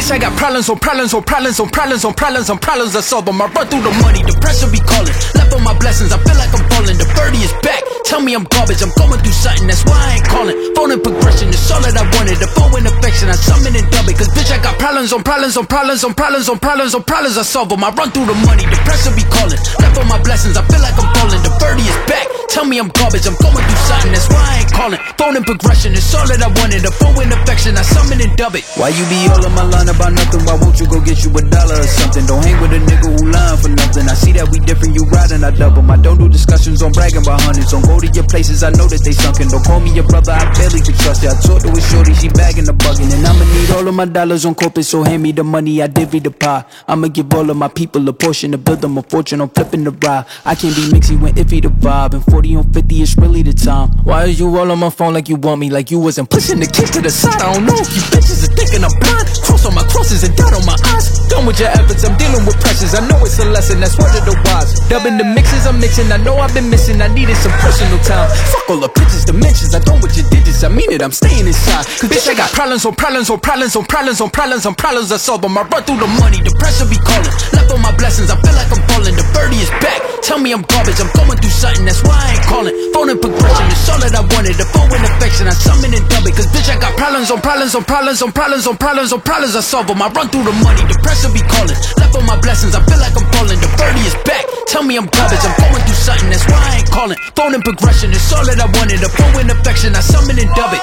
Bitch, I got problems on problems on problems on problems on problems on problems I solve them. I run through the money, the pressure be calling. Left on my blessings, I feel like I'm falling. The birdie is back, tell me I'm garbage. I'm going through something, that's why I ain't calling. Phone and progression, it's all that I wanted. The phone and affection, I summon and dub it. Cause bitch, I got problems on problems on problems on problems on problems on problems I solve them. I run through the money, the pressure be calling. Left on my blessings, I feel like I'm falling. The birdie is back, tell me I'm garbage. I'm going through something, that's why I ain't calling. Phone and progression, it's all that I wanted. The phone and affection, I summon and dub it. Why you be all on my line about nothing? Why won't you go get you $1 or something? Don't hang with a nigga who lying for nothing. I see that we different, you riding, I double. I don't do discussions on bragging about hundreds. Don't go to your places, I know that they sunken. Don't call me your brother, I barely can trust you. I talked to a shorty, she bagging the bugging. And I'ma need all of my dollars on corporate, so hand me the money, I divvy the pie. I'ma give all of my people a portion to build them a fortune. I'm flipping the ride. I can't be mixy when iffy the vibe. And 40 on 50 is really the time. Why are you all on my phone like you want me? Like you wasn't pushing the kid to the side. I don't know if you bitches are thinking I'm blind. Cross on my crosses and dot on my eyes. Done with your efforts, I'm dealing with pressures. I know it's a lesson, that's word of the wise. Dubbing the mixes I'm mixing, I know I've been missing. I needed some personal time. Fuck all the pictures, dimensions, I don't with your digits. I mean it, I'm staying inside. Cause bitch, I got problems on problems on problems on problems on problems on problems I solve them. I run through the money, the pressure be calling. Left on my blessings, I feel like I'm falling. The birdie is back, tell me I'm garbage. I'm going through something, that's why I ain't calling. Phone and progression, it's all that I wanted. The phone and affection, I summon and dub it. Cause bitch, I got problems on problems on problems on problems on problems on problems I solve them. I run through the money, the pressure be calling. Left on my blessings, I feel like I'm falling. The birdie is back, tell me I'm garbage. I'm going through something, that's why I ain't calling. Phone and progression, it's all that I wanted. The phone and affection, I summon and dub it.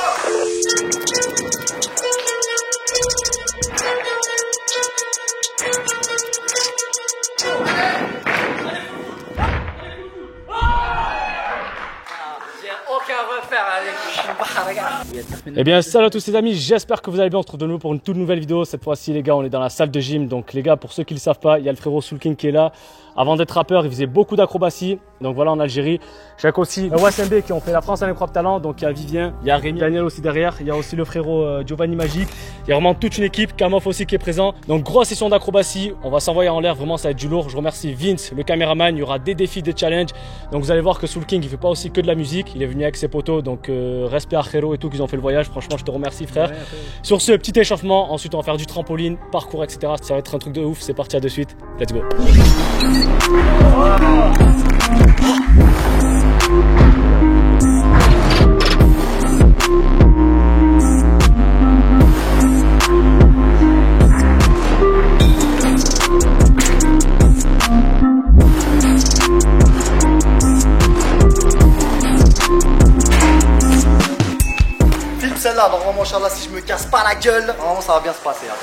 Eh bien salut à tous les amis, j'espère que vous allez bien. On se retrouve de nouveau pour une toute nouvelle vidéo. Cette fois-ci les gars, on est dans la salle de gym. Donc les gars, pour ceux qui ne le savent pas, il y a le frérot Soulking qui est là. Avant d'être rappeur, il faisait beaucoup d'acrobatie. Donc voilà, en Algérie. J'ai aussi OSMB qui ont fait la France à l'épreuve talent. Donc il y a Vivien, il y a Rémi, Daniel aussi derrière. Il y a aussi le frérot Giovanni Magique. Il y a vraiment toute une équipe. Kamof aussi qui est présent. Donc grosse session d'acrobatie. On va s'envoyer en l'air. Vraiment, ça va être du lourd. Je remercie Vince, le caméraman. Il y aura des défis, des challenges. Donc vous allez voir que Soulking, il fait pas aussi que de la musique. Il est venu avec ses potos. Donc respect à Khero et tout qu'ils ont fait le voyage. Franchement, je te remercie frère. Ouais, sur ce petit échauffement, ensuite on va faire du trampoline, parcours, etc. Ça va être un truc de ouf. C'est parti, à de suite. Let's go. Filme celle-là, normalement, Inch'Allah, si je me casse pas la gueule, normalement ça va bien se passer. Hein.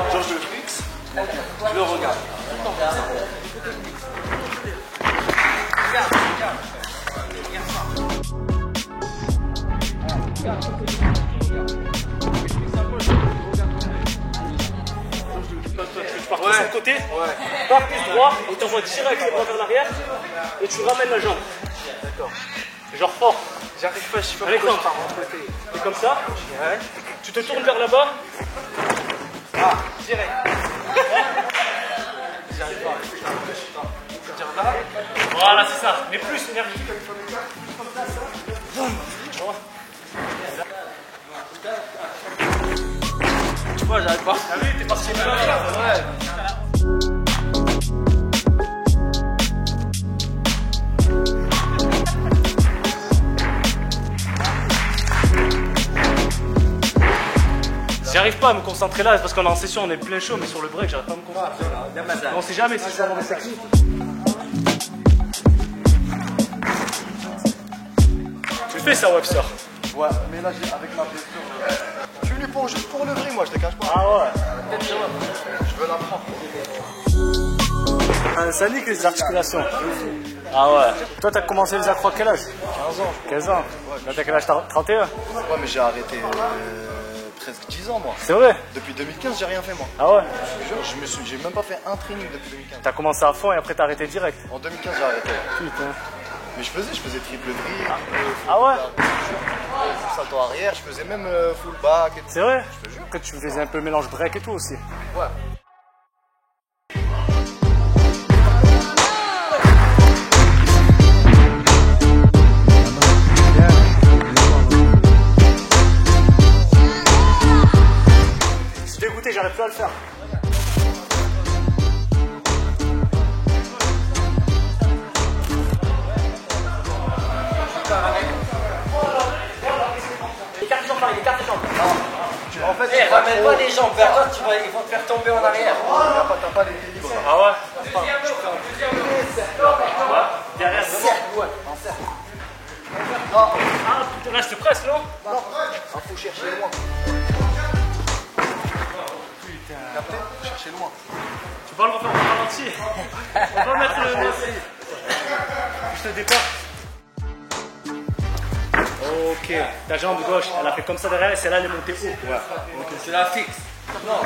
Je le fixe, je le regarde. Tu pars plus sur le côté, pars plus droit et tu envoies direct les bras vers l'arrière et tu ramènes la jambe. D'accord. Genre fort. J'arrive pas, je suis pas pourquoi je pars en côté. Et comme ça, Ouais. tu te tournes vers là-bas. Ah, direct. J'arrive pas, je suis pas. Je veux dire là. Voilà, c'est ça. Mais plus énergie. Tu vois, j'arrive pas. Ah oui, t'es parti de là. Ouais. J'arrive pas à me concentrer là parce qu'on est en session, on est plein chaud, mais sur le break, j'arrive pas à me concentrer. On sait jamais si je suis dans la technique. Tu fais ça, Webster? Ouais, mais là, avec ma blessure, je suis venu juste pour le vrai, moi, je te cache pas. Ah ouais. Je veux la prendre. Ça nique les articulations. Ah ouais. Toi, t'as commencé les accros à quel âge? 15 ans. 15 ans. Là, t'as quel âge? 31? Ouais, mais j'ai arrêté presque 10 ans, moi. C'est vrai? Depuis 2015, j'ai rien fait, moi. Ah ouais. J'ai même pas fait un training depuis 2015. T'as commencé à fond et après t'as arrêté direct. En 2015, j'ai arrêté. Putain. Mais je faisais triple dribble, Ah ouais? salto arrière, je faisais même full back et tout. C'est vrai? Je te jure. Après, tu faisais un peu mélange break et tout aussi. Ouais. Je suis dégoûté, j'arrive plus à le faire. Écarte les jambes. En fait, ramène pas les jambes vers toi, ils vont te faire tomber en arrière. t'as pas l'équilibre. Ah ouais? Derrière, Ouais. Ah putain, là je te presse, non? Non, faut chercher loin. Capté? Chercher loin. Tu vas le refaire au ralenti. On va mettre le. Je te départ. Ok, ta jambe gauche, elle a fait comme ça derrière et celle-là elle est montée haut. Ouais. Tu la fixes. Non,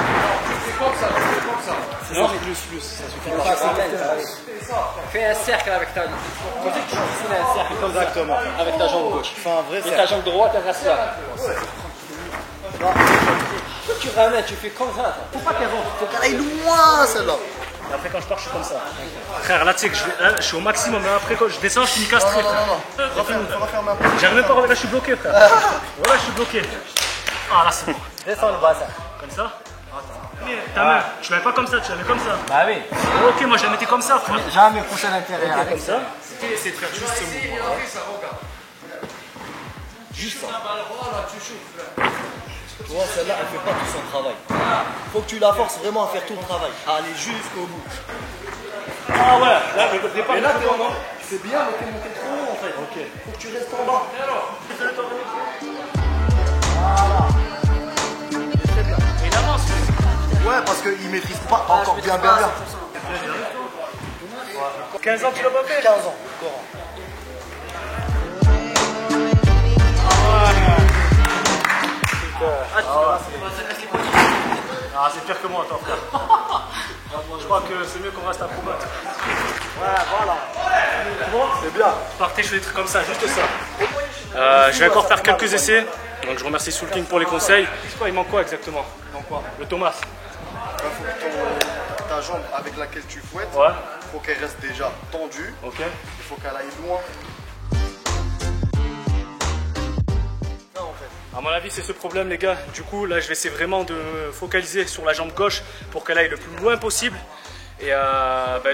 plus, ça suffit pas. Fais un cercle avec ta jambe. Comme ça, tu dessines un cercle comme ça. Exactement. Avec ta jambe gauche. Fais un vrai Et cercle. ta jambe droite, elle reste là. Tu ramènes, tu fais comme ça. Faut pas qu'elle rentre, faut qu'elle aille loin celle-là. Et après quand je pars, je suis comme ça. Frère, là tu sais que je suis au maximum, mais après quand je descends, je suis castré. Non. Referme un peu. J'arrive même pas à revenir, là je suis bloqué, frère. Voilà, je suis bloqué. Ah là c'est bon. Descends le bassin. Comme ça. Mais ta main, tu l'avais pas comme ça, tu l'avais comme ça. Bah oui. Ok, moi je la mettais comme ça, frère. Jamais poussé à l'intérieur. Comme ça. C'est de faire juste ce mouvement. Juste ça. Tu vois, celle-là, elle fait pas tout son travail. Faut que tu la forces vraiment à faire tout le travail. À aller jusqu'au bout. Ah ouais, là le départ. Et là, t'es en haut. Tu fais bien, mais t'es monté trop haut en fait. Ok. Faut que tu restes en bas. Et il avance. Ouais, parce qu'il maîtrise pas encore bien. 15 ans tu l'as pas fait? 15 ans, Coran. Ah, c'est pire que moi, toi, frère. Je crois que c'est mieux qu'on reste acrobate. Ouais, voilà. C'est bien. Partez, je fais des trucs comme ça, juste ça. Je vais encore faire quelques essais. Donc je remercie Soul King pour les conseils. C'est quoi, il manque quoi exactement? Donc quoi? Le Thomas. Faut que ta jambe avec laquelle tu fouettes, Ouais. faut qu'elle reste déjà tendue. Ok. Il faut qu'elle aille loin. Non, en fait. À mon avis, c'est ce problème, les gars. Du coup, là, je vais essayer vraiment de me focaliser sur la jambe gauche pour qu'elle aille le plus loin possible. Et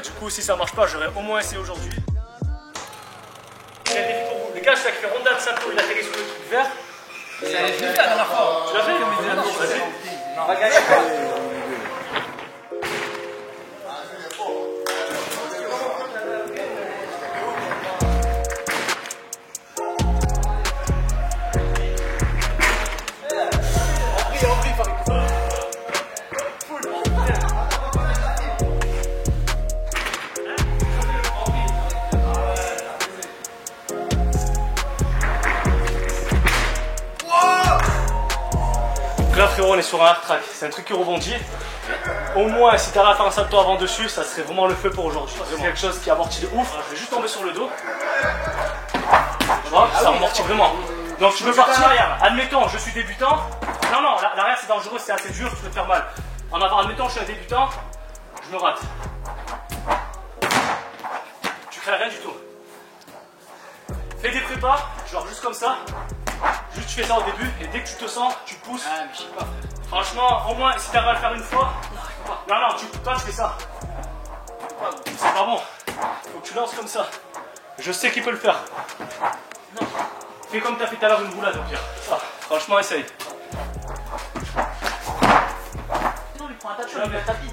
du coup, si ça marche pas, j'aurais au moins essayé aujourd'hui. J'ai un défi pour vous. Les gars, je sais qu'il fait ronda de salto, il atterrit sur le truc vert. C'est la dernière fois. Tu l'as fait? Vas-y. On va gagner quoi? Là frérot, on est sur un hard track, c'est un truc qui rebondit. Au moins si t'arrives à faire un salto avant dessus, ça serait vraiment le feu pour aujourd'hui. C'est quelque chose qui amortit de ouf. Je vais juste tomber sur le dos. Tu vois, ça amortit vraiment. Donc tu peux partir arrière. Admettons, je suis débutant. Non, l'arrière c'est dangereux, c'est assez dur, tu peux te faire mal. En avant, admettons, je suis un débutant, je me rate. Tu crées rien du tout. Fais des prépas, genre juste comme ça. Juste tu fais ça au début et dès que tu te sens, tu pousses. Ah, mais je sais pas. Franchement, au moins si t'arrives à le faire une fois. Non, toi tu fais ça. C'est pas bon. Faut que tu lances comme ça. Je sais qu'il peut le faire. Fais comme t'as fait tout à l'heure une roulade au pire. Ça, franchement, essaye. Sinon, il prend un tapis, un tapis.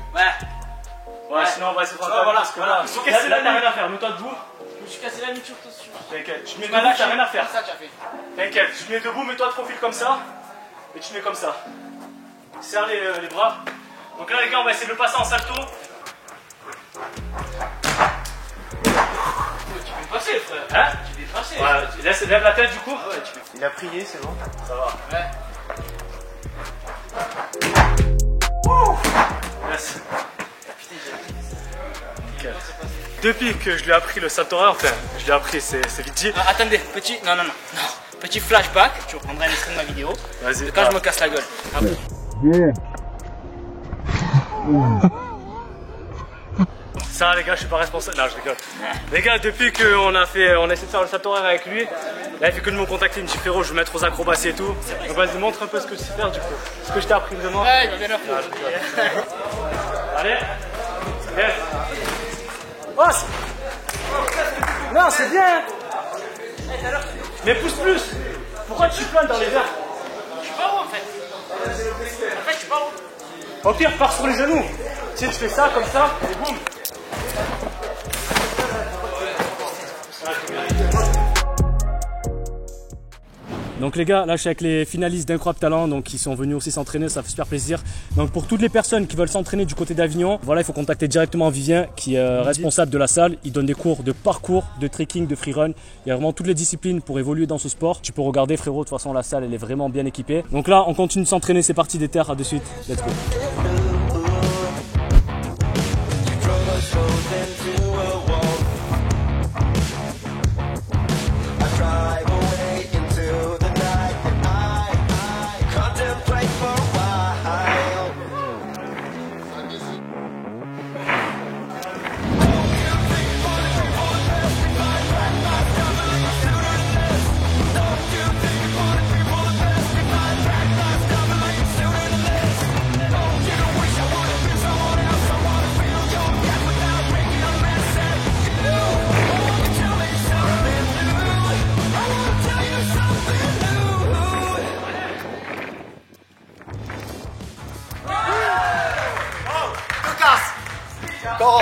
Ouais, sinon on va essayer de faire un voilà, parce que là, t'as rien à faire. Mets-toi debout. Je me suis cassé la nuque sur dessus. T'inquiète, tu te mets debout, t'as rien à faire. Ça, tu as fait. T'inquiète, tu te mets debout, mets-toi de profil comme ça. Et tu mets comme ça. Serre les bras. Donc là les gars, on va essayer de le passer en salto. Hein? Lève la tête du coup. Il a prié, c'est bon. Ça va. Ouais. Merci. Nickel. Depuis que je lui ai appris le salto-horaire, enfin, je lui ai appris, c'est vite dit. Ah, attendez, petit. Non. Petit flashback. Tu reprendras un extrait de ma vidéo. Vas-y. Quand je me casse la gueule. Ça, les gars, je suis pas responsable. Non, je rigole. Les gars, depuis qu'on a essayé de faire le salto-horaire avec lui, là, il fait que de me contacter. Il me dit frérot, je vais mettre aux acrobaties et tout. Donc, vas-y, montre un peu ce que tu sais faire du coup. Ce que je t'ai appris vraiment. Ouais, il va bien le faire. Allez. Yes. Oh, non, c'est bien. Mais pousse plus. Pourquoi tu planes dans les airs? Je suis pas haut en fait. En fait, je suis pas haut. Au pire, pars sur les genoux. Tu sais, tu fais ça comme ça et boum. Donc les gars, là je suis avec les finalistes d'Incroyable Talent, donc qui sont venus aussi s'entraîner, ça fait super plaisir. Donc pour toutes les personnes qui veulent s'entraîner du côté d'Avignon, voilà, il faut contacter directement Vivien qui est responsable de la salle. Il donne des cours de parcours, de trekking, de freerun. Il y a vraiment toutes les disciplines pour évoluer dans ce sport. Tu peux regarder frérot, de toute façon la salle elle est vraiment bien équipée. Donc là on continue de s'entraîner, c'est parti des terres, à de suite, let's go.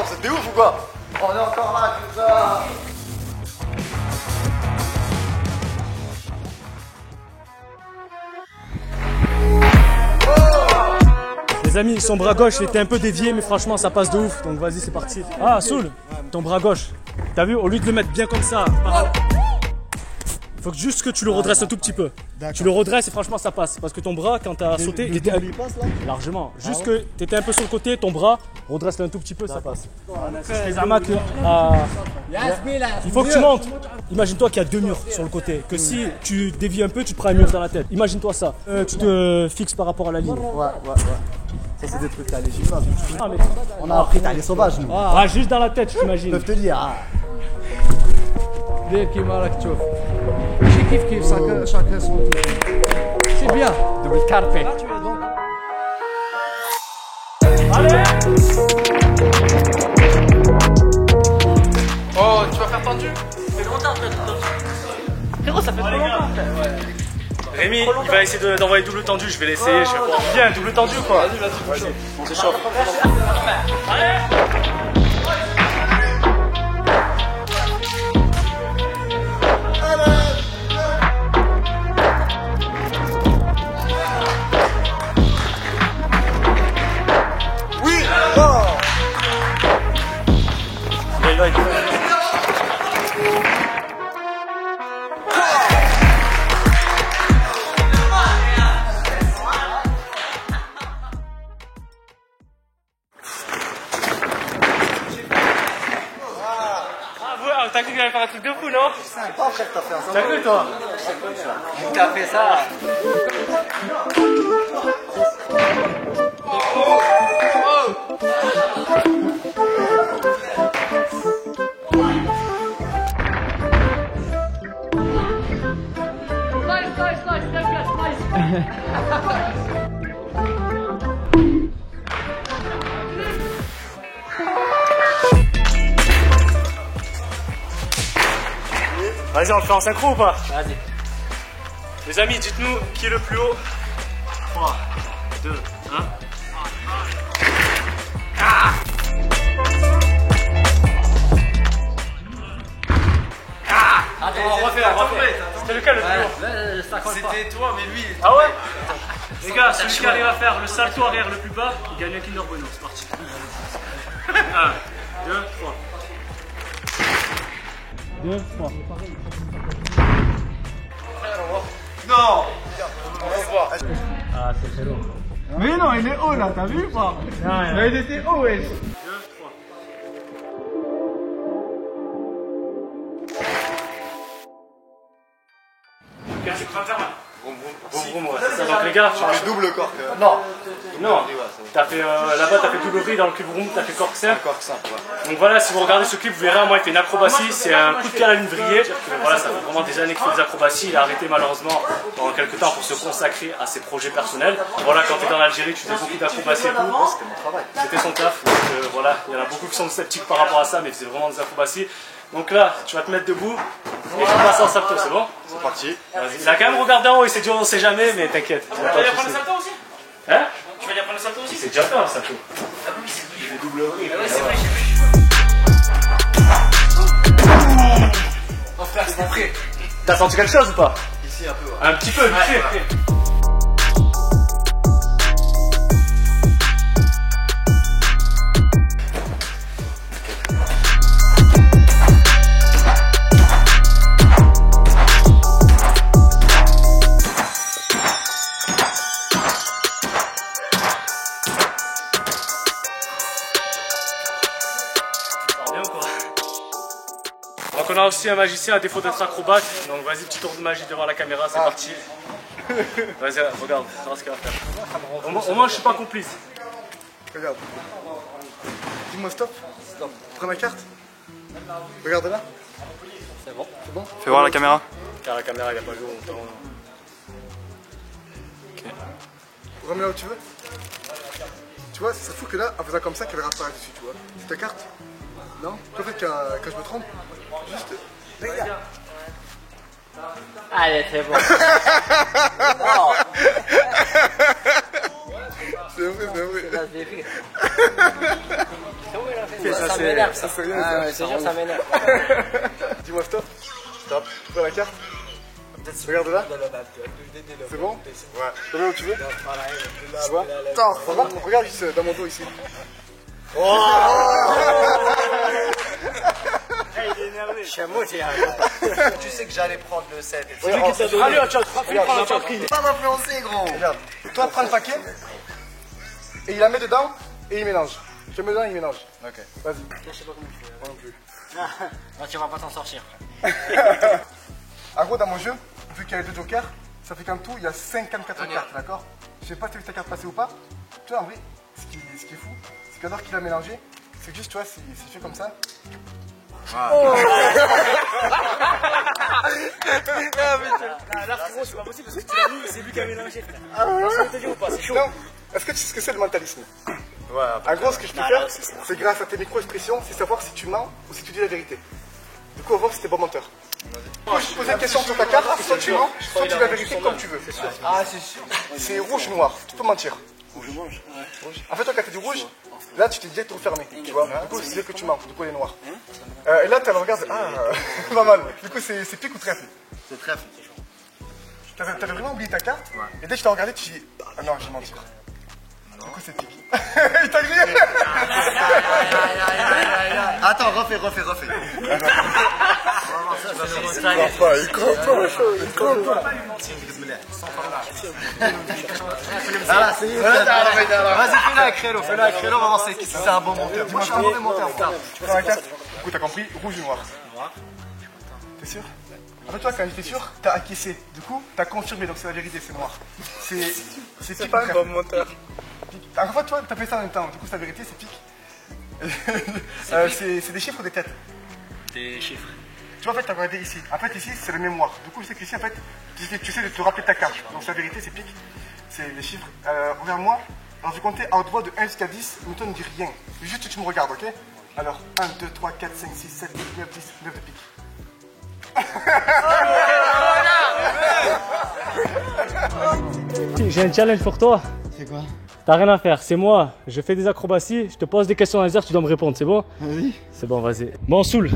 C'était ouf ou quoi? On est encore là, tout ça. Les amis, son bras gauche était un peu dévié, mais franchement ça passe de ouf. Donc vas-y, c'est parti. Ah, Soul, ton bras gauche. T'as vu, au lieu de le mettre bien comme ça, faut que juste que tu le redresses un tout petit peu. Tu le redresses et franchement ça passe. Parce que ton bras, quand t'as sauté, il était largement. Juste que t'étais un peu sur le côté, ton bras, redresse-le un tout petit peu, ça passe. Les Zamac, il faut que tu montes. Imagine-toi qu'il y a deux murs sur le côté. Que si tu dévies un peu, tu te prends un mur dans la tête. Imagine-toi ça. Tu te fixes par rapport à la ligne. Ouais. Ça, c'est des trucs à les gymnases. On a appris à les sauvages, nous. Ah, juste dans la tête, je t'imagine. Ils peuvent te dire. كيما راك تشوف ماشي كيف شاكا صوت سي بيان Double carpé. Allez. Oh, tu vas faire tendu? Ça fait longtemps que frérot, ça fait trop longtemps. Rémi, il va essayer d'envoyer double tendu, je vais l'essayer, je vais voir. Bien, double tendu ou quoi? Vas-y, on s'échauffe. Allez. T'as cru qu'il allait faire un truc de fou, non? C'est pas frère que t'as fait ça. T'as cru, toi? T'as fait ça. Vas-y, on le fait en synchro ou pas? Vas-y. Les amis, dites-nous qui est le plus haut. 3, 2, 1. Attends, on refait. C'était lequel le plus haut? C'était toi, mais lui. Ah ouais? Les gars, celui qui arrive à faire le salto arrière le plus bas, il gagne un Kinder Bueno. C'est parti. 1, 2, 3. 2, 3. Non. Ah, c'est frérot. Mais non, il est haut là, t'as vu ou pas? Mais il était haut, wesh. Donc les gars, Je double corps. non, t'as fait là-bas, t'as fait double vrille, dans le cube room, t'as fait cork simple. Donc voilà, si vous regardez ce clip, vous verrez, moi il fait une acrobatie, c'est un coup de pied à la ligne vrillée. Voilà, ça fait vraiment des années qu'il fait des acrobaties, il a arrêté malheureusement pendant quelques temps pour se consacrer à ses projets personnels. Voilà, quand t'es en Algérie, tu faisais beaucoup d'acrobaties et tout. C'était mon travail. C'était son taf, donc voilà, il y en a beaucoup qui sont sceptiques par rapport à ça, mais il faisait vraiment des acrobaties. Donc là, tu vas te mettre debout et tu passes en salto, c'est bon? C'est parti. Vas-y. Il a quand même regardé en haut, il s'est dit on sait jamais, mais t'inquiète. Tu vas aller apprendre le salto aussi? Hein? Tu vas aller apprendre le salto aussi? C'est déjà fait un salto. Ah oui, c'est vrai. Il fait double vrille. Ah ouais, c'est vrai, j'ai vu. Oh frère, c'est prêt. T'as senti quelque chose ou pas? Ici un peu. Ouais. Un petit peu, vite fait. Donc on a aussi un magicien à défaut d'être acrobate, donc vas-y petit tour de magie devant la caméra, c'est parti. Vas-y, regarde, ça va ce qu'il va faire. Au moins je suis pas complice. Regarde. Dis-moi stop. Stop. Prends ma carte. Regarde là. C'est bon. C'est bon? Fais voir la caméra. Car la caméra il a pas joué longtemps. Remets là où tu veux. Tu vois, c'est fou que là, en faisant comme ça, qu'elle réapparaît dessus, tu vois. C'est ta carte? Non? En fait, quand je me trompe, juste. Regarde. Allez, c'est bon. C'est vrai, c'est vrai. Là, je l'ai fait. Ça m'énerve, ça. C'est rien, Ah ça. ouais, c'est sûr, ça m'énerve. Dis-moi stop. Stop. Tu prends la carte. Regarde là. C'est bon? Ouais. Remets où tu veux. Tu vois? Attends, regarde juste dans mon dos ici. Il est énervé. Chameau, j'ai Tu sais que j'allais prendre le 7. C'est lui qui t'a donné. Allez, Regarde, pas m'influencer, gros. Regarde. Toi, prends le paquet. Et il la met dedans et il mélange. Je mets dedans et il mélange. Ok. Vas-y. Je sais pas comment il fait. Moi non plus. Non, tu vas pas t'en sortir. En gros, dans mon jeu, vu qu'il y a les deux jokers, ça fait qu'en tout, il y a 54 cartes, d'accord? Je sais pas si tu as vu ta carte passer ou pas. Tu vois, en vrai, ce qui est fou, c'est qu'alors qu'il a mélangé, c'est que juste, tu vois, c'est fait comme ça. Là, frérot, c'est pas possible parce que tu l'as mis, c'est lui qui a mélangé, frère. Je te dis ou pas, c'est chaud. Non. Est-ce que tu sais ce que c'est le mentalisme? Ouais, En gros, ce que je peux faire, c'est grâce à tes micro-expressions, c'est savoir si tu mens ou si tu dis la vérité. Du coup, on va voir si t'es bon menteur. Moi, je te pose une question sur ta carte, et soit tu mens, soit tu dis la vérité comme tu veux. Ah, c'est sûr. C'est rouge ou noir, tu peux mentir. Rouge. En fait, toi, quand tu dis rouge, là, tu t'es direct refermé, tu vois. Du coup, c'est que tu mens, du coup, elle est noire. Et là, tu as le regard, pas mal. Du coup, c'est pique ou trèfle? c'est très. T'avais vraiment oublié ta carte, et dès que je t'ai regardé, tu dis, ah non, j'ai menti. Du coup, c'est pique. Il t'a grillé. Attends, refais. Il croit pas. Voilà, c'est Vas-y, fais-le avec Crélo, on va voir si c'est un bon monteur. Moi, je suis un mauvais monteur. Tu prends la carte. Du coup, t'as compris, rouge ou noir. T'es sûr? En fait, toi, quand j'étais sûr, t'as acquiescé. Du coup, t'as confirmé, donc c'est la vérité, c'est noir. C'est pas un bon monteur. En fait, toi, t'as fait ça en même temps. Du coup, c'est la vérité, c'est pique. C'est des chiffres ou des têtes? Des chiffres. Tu vois, en fait, t'as regardé ici. En fait, ici, c'est la mémoire. Du coup, je sais qu'ici, en fait, tu sais de te rappeler ta carte. Donc, la vérité, c'est pique. C'est les chiffres. Regarde-moi. Alors, je vais compter à haute voix de 1 jusqu'à 10, mais toi, ne dis rien. Juste, tu me regardes, ok? Alors, 1, 2, 3, 4, 5, 6, 7, 8, 9, 10, 9 de pique. J'ai un challenge pour toi. C'est quoi? T'as rien à faire, c'est moi. Je fais des acrobaties, je te pose des questions dans les airs, tu dois me répondre, c'est bon? Vas-y. C'est bon, vas-y. Mansoul,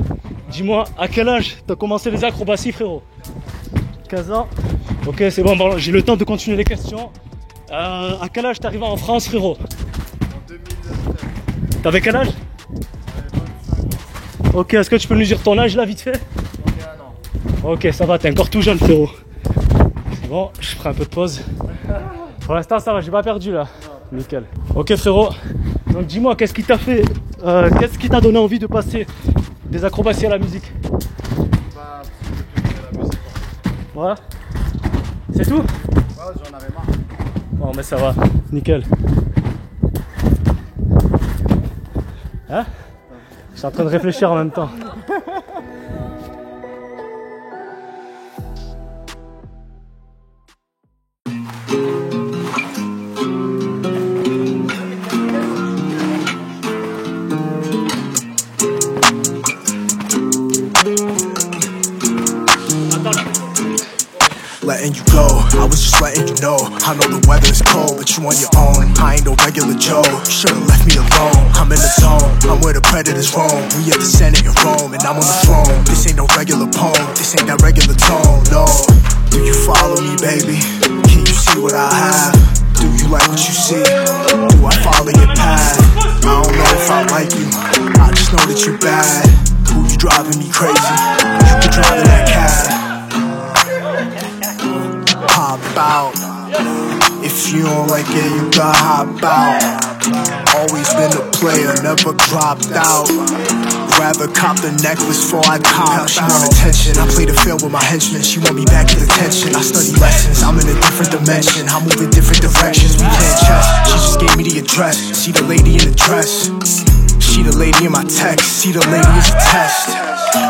dis-moi, à quel âge t'as commencé les acrobaties, frérot? 15 ans. Ok, c'est bon, j'ai le temps de continuer les questions. À quel âge t'es arrivé en France, frérot? En 2009. T'avais quel âge? Ok, est-ce que tu peux nous dire ton âge là, vite fait? Ok, ça va, t'es encore tout jeune, frérot. C'est bon, je ferai un peu de pause. Pour l'instant, ça va, j'ai pas perdu là. Nickel. Ok, frérot. Donc, dis-moi, qu'est-ce qui t'a fait, qu'est-ce qui t'a donné envie de passer des acrobaties à la musique? Bah, la musique. Ouais. C'est tout? Ouais, j'en avais marre. Bon, mais ça va, nickel. Hein? Je suis en train de réfléchir en même temps. Letting you go, I was just letting you know. I know the weather is cold, but you on your own. I ain't no regular Joe, you should've left me alone. I'm in the zone, I'm where the predators roam. We at the Senate in Rome, and I'm on the throne. This ain't no regular poem, this ain't that regular tone, no. Do you follow me, baby? Can you see what I have? Do you like what you see? Do I follow your path? I don't know if I like you, I just know that you bad. Who you driving me crazy? You be driving that cab. Hop out. If you don't like it, you gotta hop out. Always been a player, never dropped out. Rather cop the necklace before I cop. She want attention, I play the field with my henchmen. She want me back in detention. I study lessons, I'm in a different dimension. I move in different directions, we playing chess. She just gave me the address. See the lady in the dress. She the lady in my text. See the lady is a test.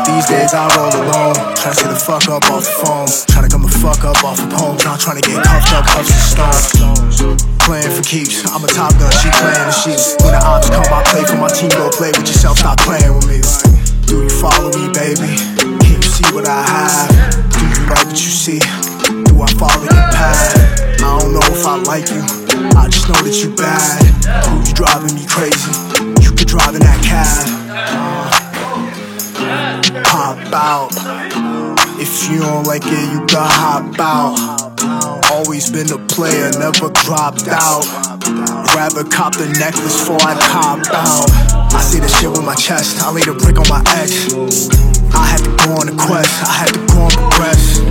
These days I roll alone, tryna stay the fuck up off the phone, tryna come the fuck up off the poem, not tryna get cuffed up, cuffs and stones. Playing for keeps, I'm a top gun, she playing the sheets. When the ops come, I play for my team, go play with yourself, stop playing with me. Do you follow me, baby? Can you see what I have? Do you like what you see? Do I follow your path? I don't know if I like you, I just know that you bad. Who you driving me crazy? You could drive in that cab. Hop out. If you don't like it, you gotta hop out. Always been a player, never dropped out. Rather cop the necklace before I cop out. I say the shit with my chest, I laid a brick on my ex. I had to go on a quest, I had to go and progress.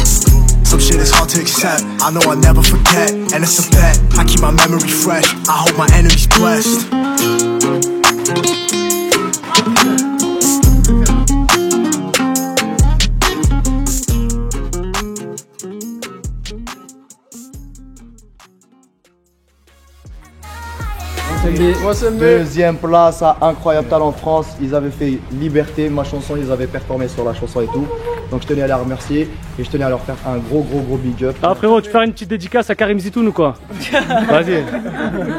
Some shit is hard to accept, I know I'll never forget. And it's a bet, I keep my memory fresh, I hope my enemies blessed. Deuxième place à Incroyable Talent France, ils avaient fait Liberté, ma chanson, ils avaient performé sur la chanson et tout. Donc je tenais à les remercier et je tenais à leur faire un gros big up. Ah frérot, tu fais une petite dédicace à Karim Zitoun ou quoi? Vas-y.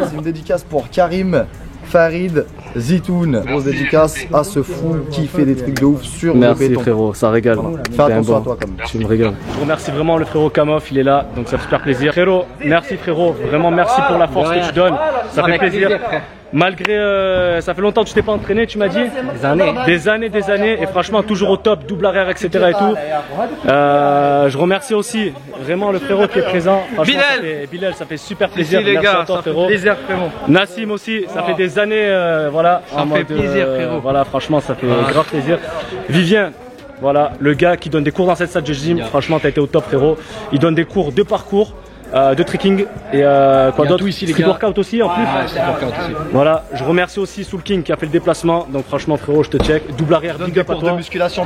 C'est une dédicace pour Karim, Farid, Zitoun. Grosse dédicace à ce fou qui fait des trucs de ouf sur le béton. Merci frérot, ça régale. Fais attention à toi quand même. Tu me régales. Je remercie vraiment le frérot Kamof, il est là, donc ça fait super plaisir. Frérot, merci frérot, vraiment merci pour la force que tu donnes. Ça fait plaisir. Malgré, ça fait longtemps que tu t'es pas entraîné, tu m'as dit? Des années, et franchement toujours au top, double arrière, etc. et tout. Je remercie aussi vraiment le frérot qui est présent. Bilal, ça fait super plaisir. Merci les gars, à toi, ça frérot. fait plaisir frérot. Nassim aussi, ça fait des années, voilà. Ça fait plaisir frérot. Voilà, franchement ça fait grave plaisir. Vivien. Voilà, le gars qui donne des cours dans cette salle de gym, franchement t'as été au top frérot. Il donne des cours de parcours, de trekking et quoi d'autre, street workout aussi en plus. Voilà, je remercie aussi Soul King qui a fait le déplacement, donc franchement frérot je te check, double arrière, big up à toi. De musculation,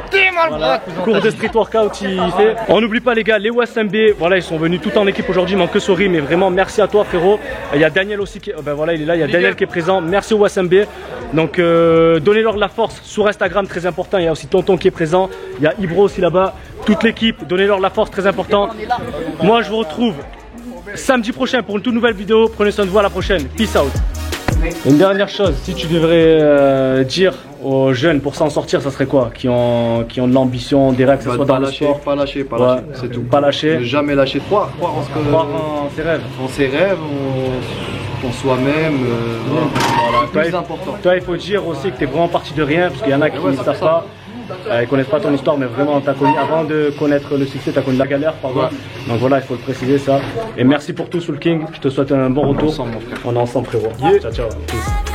voilà. Cours de street workout il fait. On n'oublie pas les gars, les WSMB, voilà ils sont venus tout en équipe aujourd'hui, il manque que Sori, mais vraiment merci à toi frérot. Il y a Daniel aussi qui, ben voilà il est là, il y a Daniel qui est présent, merci aux WSMB. Donc donnez-leur de la force sur Instagram, très important, il y a aussi Tonton qui est présent, il y a Ibro aussi là-bas, toute l'équipe, donnez-leur de la force, très important. Moi je vous retrouve samedi prochain pour une toute nouvelle vidéo. Prenez soin de vous, à la prochaine. Peace out. Une dernière chose, si tu devrais dire aux jeunes pour s'en sortir, ça serait quoi? Qui ont de l'ambition, des rêves, que ce soit dans le sport. Pas lâcher, c'est tout. Pas lâcher. Ne jamais lâcher, croire en ses rêves. En ses rêves, en soi-même. Voilà, c'est le plus important. Toi, il faut dire aussi que tu es vraiment parti de rien, parce qu'il y en a qui ne savent pas. Ils connaissent pas ton histoire, mais vraiment avant de connaître le succès, tu as connu la galère, pardon. Donc voilà, il faut le préciser ça. Et merci pour tout Soul King, je te souhaite un bon retour. On est ensemble frérot. Ciao ciao. Peace.